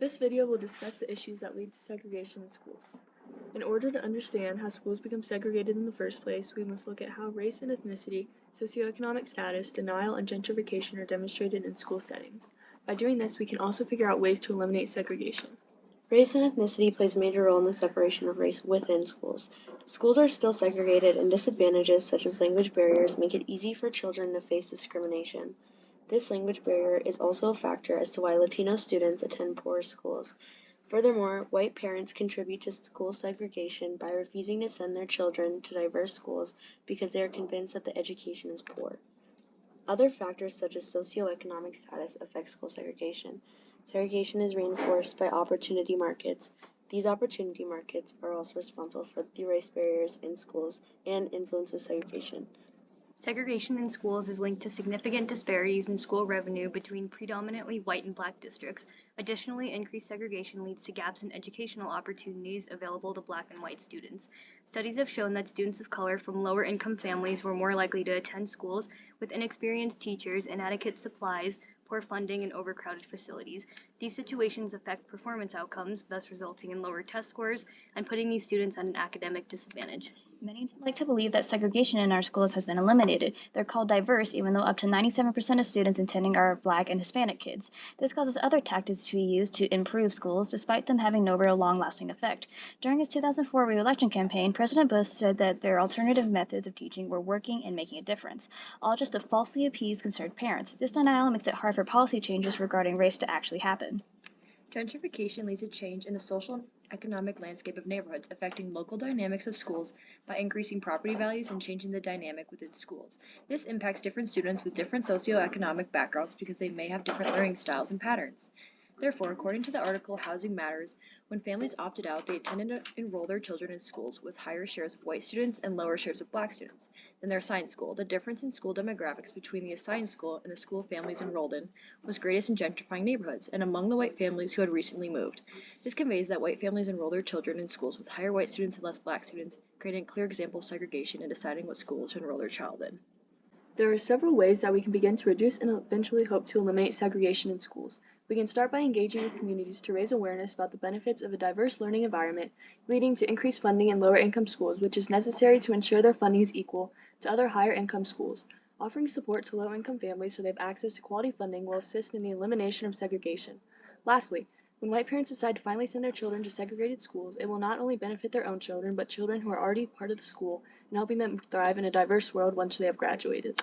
This video will discuss the issues that lead to segregation in schools. In order to understand how schools become segregated in the first place, we must look at how race and ethnicity, socioeconomic status, denial, and gentrification are demonstrated in school settings. By doing this, we can also figure out ways to eliminate segregation. Race and ethnicity plays a major role in the separation of race within schools. Schools are still segregated, and disadvantages such as language barriers make it easy for children to face discrimination. This language barrier is also a factor as to why Latino students attend poor schools. Furthermore, white parents contribute to school segregation by refusing to send their children to diverse schools because they are convinced that the education is poor. Other factors such as socioeconomic status affect school segregation. Segregation is reinforced by opportunity markets. These opportunity markets are also responsible for the race barriers in schools and influences segregation. Segregation in schools is linked to significant disparities in school revenue between predominantly white and black districts. Additionally, increased segregation leads to gaps in educational opportunities available to black and white students. Studies have shown that students of color from lower income families were more likely to attend schools with inexperienced teachers, inadequate supplies, poor funding, and overcrowded facilities. These situations affect performance outcomes, thus resulting in lower test scores and putting these students at an academic disadvantage. Many like to believe that segregation in our schools has been eliminated. They're called diverse, even though up to 97% of students attending are Black and Hispanic kids. This causes other tactics to be used to improve schools, despite them having no real long-lasting effect. During his 2004 re-election campaign, President Bush said that their alternative methods of teaching were working and making a difference, all just to falsely appease concerned parents. This denial makes it hard for policy changes regarding race to actually happen. Gentrification leads to change in the social and economic landscape of neighborhoods, affecting local dynamics of schools by increasing property values and changing the dynamic within schools. This impacts different students with different socioeconomic backgrounds because they may have different learning styles and patterns. Therefore, according to the article Housing Matters, when families opted out, they tended to enroll their children in schools with higher shares of white students and lower shares of black students than their assigned school. The difference in school demographics between the assigned school and the school families enrolled in was greatest in gentrifying neighborhoods and among the white families who had recently moved. This conveys that white families enroll their children in schools with higher white students and less black students, creating a clear example of segregation in deciding what school to enroll their child in. There are several ways that we can begin to reduce and eventually hope to eliminate segregation in schools. We can start by engaging with communities to raise awareness about the benefits of a diverse learning environment, leading to increased funding in lower income schools, which is necessary to ensure their funding is equal to other higher income schools. Offering support to low income families so they have access to quality funding will assist in the elimination of segregation. Lastly, when white parents decide to finally send their children to segregated schools, it will not only benefit their own children, but children who are already part of the school and helping them thrive in a diverse world once they have graduated.